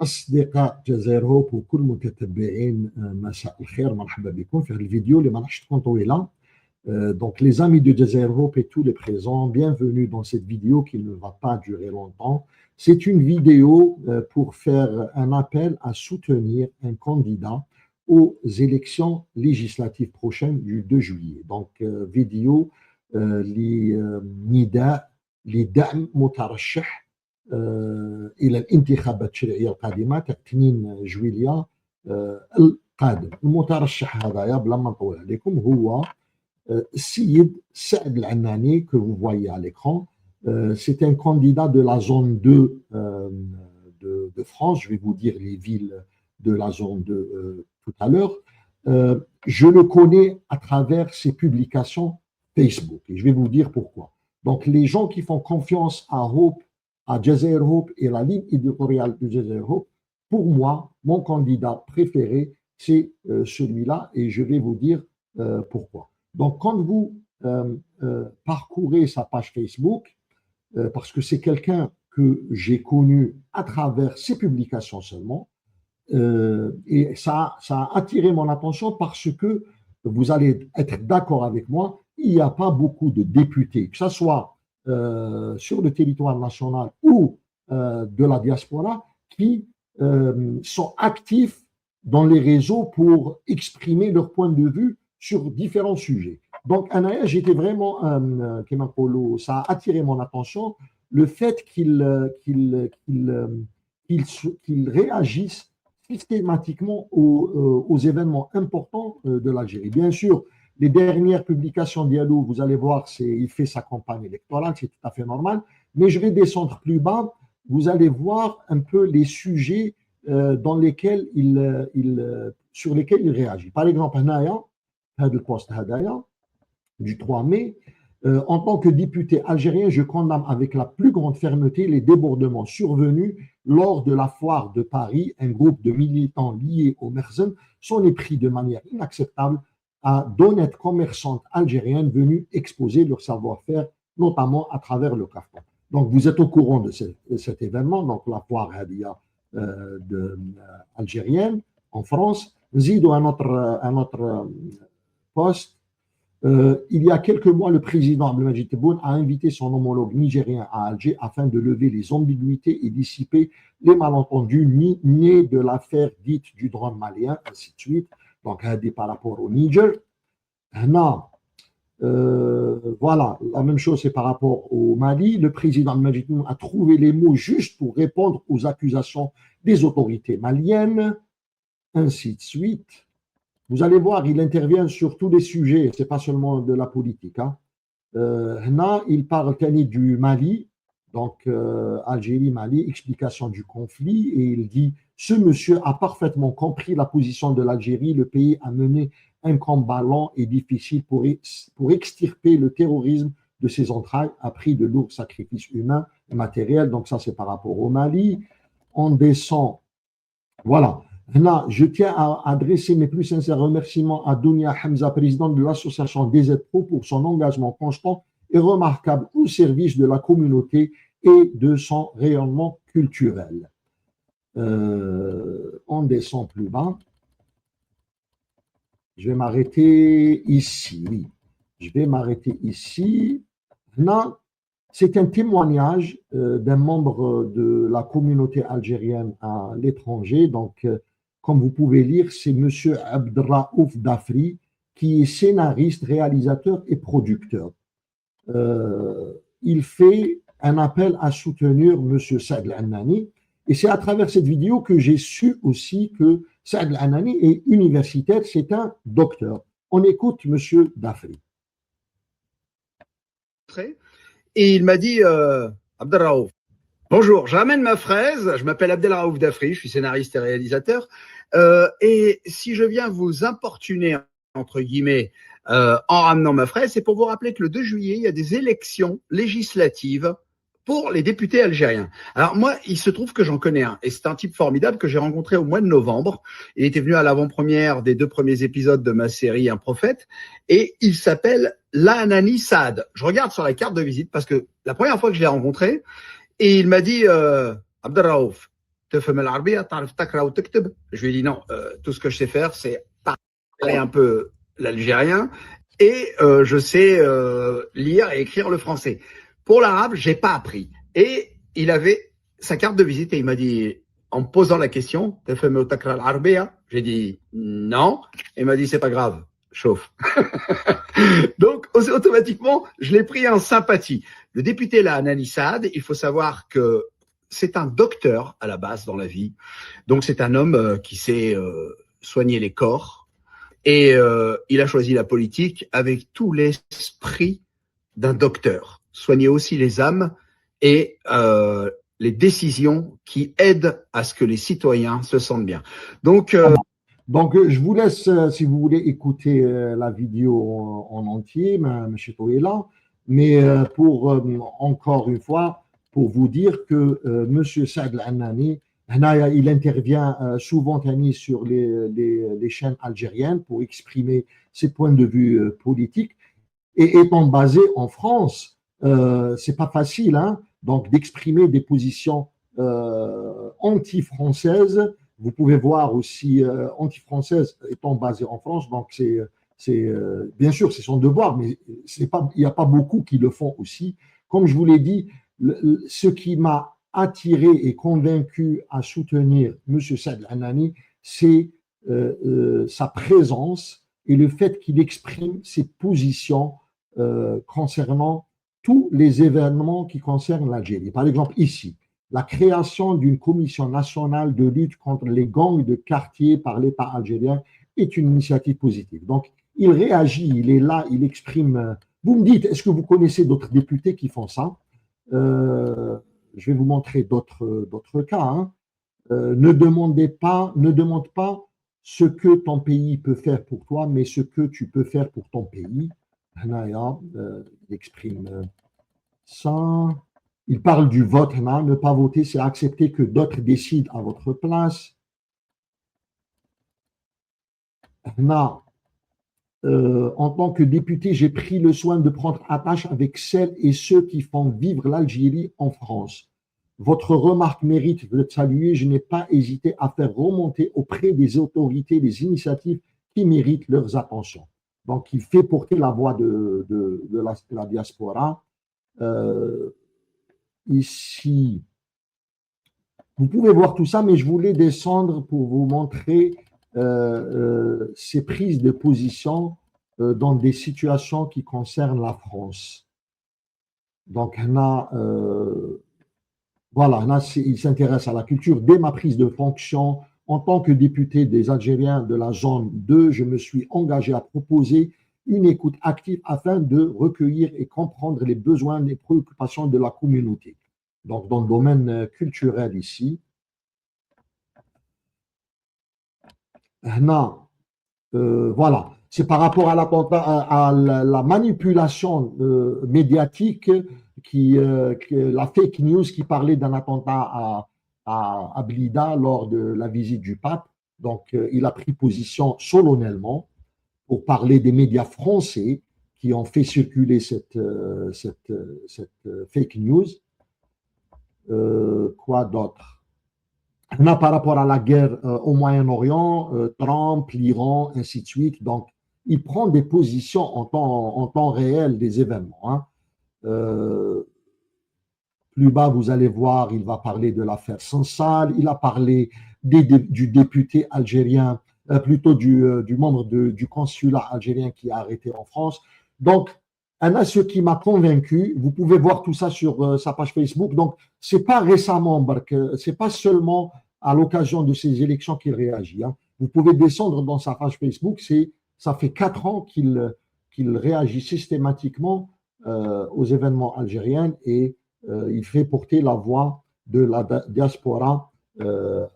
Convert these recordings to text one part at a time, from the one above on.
أصدقاء جزائر هوب وكل متتبعين مساء الخير مرحبا بكم في هذه الفيديو اللي ما راحش تكون طويلة. Donc les amis de Jazair Hope et tous les présents, bienvenue dans cette vidéo qui ne va pas durer longtemps. C'est une vidéo pour faire un appel à soutenir un candidat aux élections législatives prochaines du 2 juillet. Donc vidéo لدعم مترشح إلى الانتخابات التشريعية القادمة تاع 2 جويلية القادم. المترشح هذايا بلا ما نطول عليكم هو السيد سعد العناني que vous voyez à l'écran. C'est un candidat de la zone 2 de France. Je vais vous dire les villes de la zone 2 tout à l'heure. Je le connais à travers ses publications Facebook et je vais vous dire pourquoi. Donc les gens qui font confiance à Hope, à Jazair Hope et la ligne éditoriale de Jazair Hope, pour moi, mon candidat préféré, c'est celui-là et je vais vous dire pourquoi. Donc, quand vous parcourez sa page Facebook, parce que c'est quelqu'un que j'ai connu à travers ses publications seulement, et ça a attiré mon attention parce que vous allez être d'accord avec moi, il n'y a pas beaucoup de députés, que ce soit sur le territoire national ou de la diaspora, qui sont actifs dans les réseaux pour exprimer leur point de vue sur différents sujets. Donc, j'étais vraiment, ça a attiré mon attention, le fait qu'il réagisse systématiquement aux événements importants de l'Algérie. Bien sûr, les dernières publications d'Yalou, vous allez voir, il fait sa campagne électorale, c'est tout à fait normal, mais je vais descendre plus bas, vous allez voir un peu les sujets sur lesquels il réagit. Par exemple, le poste du 3 mai, en tant que député algérien, je condamne avec la plus grande fermeté les débordements survenus lors de la foire de Paris. Un groupe de militants liés au Merzen sont pris de manière inacceptable à d'honnêtes commerçantes algériennes venues exposer leur savoir-faire, notamment à travers le carton. Donc, vous êtes au courant de cet événement, donc la foire algérienne en France. Zido un autre poste. Il y a quelques mois, le président Abdelmadjid Tebboune a invité son homologue nigérien à Alger afin de lever les ambiguïtés et dissiper les malentendus nés de l'affaire dite du drone malien, ainsi de suite. Donc, par rapport au Niger. Voilà, la même chose c'est par rapport au Mali. Le président Abdelmadjid Tebboune a trouvé les mots justes pour répondre aux accusations des autorités maliennes, ainsi de suite. Vous allez voir, il intervient sur tous les sujets, ce n'est pas seulement de la politique. Il parle du Mali, donc Algérie, Mali, explication du conflit, et il dit « Ce monsieur a parfaitement compris la position de l'Algérie, le pays a mené un combat lent et difficile pour extirper le terrorisme de ses entrailles, a pris de lourds sacrifices humains et matériels. » Donc ça, c'est par rapport au Mali. On descend, voilà. Là, je tiens à adresser mes plus sincères remerciements à Dounia Hamza, présidente de l'association DZ Pro, pour son engagement constant et remarquable au service de la communauté et de son rayonnement culturel. On descend plus bas. Je vais m'arrêter ici. Oui, je vais m'arrêter ici. Là, c'est un témoignage d'un membre de la communauté algérienne à l'étranger. Donc, comme vous pouvez lire, c'est M. Abdelraouf Dafri, qui est scénariste, réalisateur et producteur. Il fait un appel à soutenir M. Saad Al-Annani. Et c'est à travers cette vidéo que j'ai su aussi que Saad Al-Annani est universitaire, c'est un docteur. On écoute M. Dafri. Et il m'a dit, Abdelraouf, bonjour, je ramène ma fraise, je m'appelle Abdelraouf Dafri, je suis scénariste et réalisateur, et si je viens vous importuner, entre guillemets, en ramenant ma fraise, c'est pour vous rappeler que le 2 juillet, il y a des élections législatives pour les députés algériens. Alors moi, il se trouve que j'en connais un, et c'est un type formidable que j'ai rencontré au mois de novembre. Il était venu à l'avant-première des 2 premiers épisodes de ma série Un prophète, et il s'appelle Lahanani Saad. Je regarde sur la carte de visite parce que la première fois que je l'ai rencontré, et il m'a dit, Abdelraouf, تفهم العربية تعرف تقرأ وتكتب. Je lui ai dit non, tout ce que je sais faire, c'est parler un peu l'algérien et je sais lire et écrire le français. Pour l'arabe, j'ai pas appris. Et il avait sa carte de visite et il m'a dit, en me posant la question, تفهم تقرأ العربية? J'ai dit non. Et il m'a dit c'est pas grave, chauffe. Donc automatiquement, je l'ai pris en sympathie. Le député là, Anani Saad, il faut savoir que c'est un docteur à la base dans la vie. Donc c'est un homme qui sait soigner les corps et il a choisi la politique avec tout l'esprit d'un docteur. Soigner aussi les âmes et les décisions qui aident à ce que les citoyens se sentent bien. Donc, je vous laisse, si vous voulez, écouter la vidéo en entier, M. Touela, mais encore une fois, pour vous dire que M. Saad Al-Annani, il intervient souvent sur les chaînes algériennes pour exprimer ses points de vue politiques. Et étant basé en France, c'est pas facile, hein, donc d'exprimer des positions anti-françaises. Vous pouvez voir aussi anti-françaises étant basées en France, donc c'est bien sûr c'est son devoir, mais il n'y a pas beaucoup qui le font aussi. Comme je vous l'ai dit, ce qui m'a attiré et convaincu à soutenir M. Saad Al-Annani, c'est sa présence et le fait qu'il exprime ses positions concernant tous les événements qui concernent l'Algérie. Par exemple, ici, la création d'une commission nationale de lutte contre les gangs de quartier par l'État algérien est une initiative positive. Donc, il réagit, il est là, il exprime. Vous me dites, est-ce que vous connaissez d'autres députés qui font ça? Je vais vous montrer d'autres cas. Hein. Ne demande pas ce que ton pays peut faire pour toi, mais ce que tu peux faire pour ton pays. Il exprime ça. Il parle du vote. Ne pas voter, c'est accepter que d'autres décident à votre place. En tant que député, j'ai pris le soin de prendre attache avec celles et ceux qui font vivre l'Algérie en France. Votre remarque mérite d'être saluée. Je n'ai pas hésité à faire remonter auprès des autorités les initiatives qui méritent leurs attentions. Donc, il fait porter la voix de la diaspora. Ici, vous pouvez voir tout ça, mais je voulais descendre pour vous montrer ces prises de position dans des situations qui concernent la France. Donc, voilà, il s'intéresse à la culture. Dès ma prise de fonction, en tant que député des Algériens de la zone 2, je me suis engagé à proposer une écoute active afin de recueillir et comprendre les besoins et les préoccupations de la communauté. Donc, dans le domaine culturel ici, voilà, c'est par rapport à la manipulation médiatique, la fake news qui parlait d'un attentat à Blida lors de la visite du pape. Donc, il a pris position solennellement pour parler des médias français qui ont fait circuler cette fake news. Quoi d'autre? Par rapport à la guerre au Moyen-Orient, Trump, l'Iran, ainsi de suite. Donc, il prend des positions en temps réel des événements. Hein. Plus bas, vous allez voir, il va parler de l'affaire Sansal. Il a parlé du député algérien, plutôt du membre du consulat algérien qui a arrêté en France. Donc, ce qui m'a convaincu, vous pouvez voir tout ça sur sa page Facebook. Donc, ce n'est pas récemment, ce n'est pas seulement à l'occasion de ces élections qu'il réagit. Hein. Vous pouvez descendre dans sa page Facebook. Ça fait 4 ans qu'il réagit systématiquement aux événements algériens et il fait porter la voix de la diaspora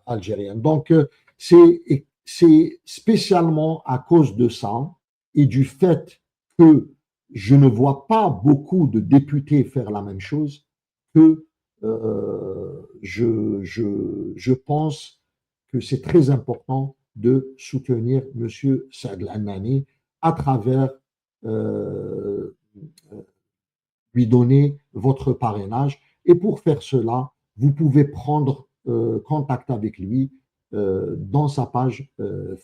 algérienne. Donc, c'est spécialement à cause de ça et du fait que je ne vois pas beaucoup de députés faire la même chose que je pense que c'est très important de soutenir M. Saad Al-Annani à travers lui donner votre parrainage. Et pour faire cela, vous pouvez prendre contact avec lui dans sa page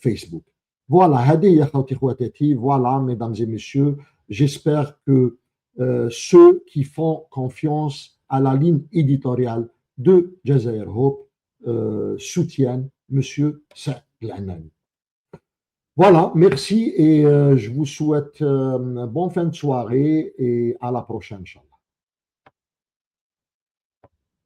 Facebook. Voilà, هذه خوتي خواتاتي. Voilà, mesdames et messieurs, j'espère que ceux qui font confiance à la ligne éditoriale de Jazair Hope soutiennent Monsieur Saad El-Anani. Voilà, merci et je vous souhaite bonne fin de soirée et à la prochaine, Inch'Allah.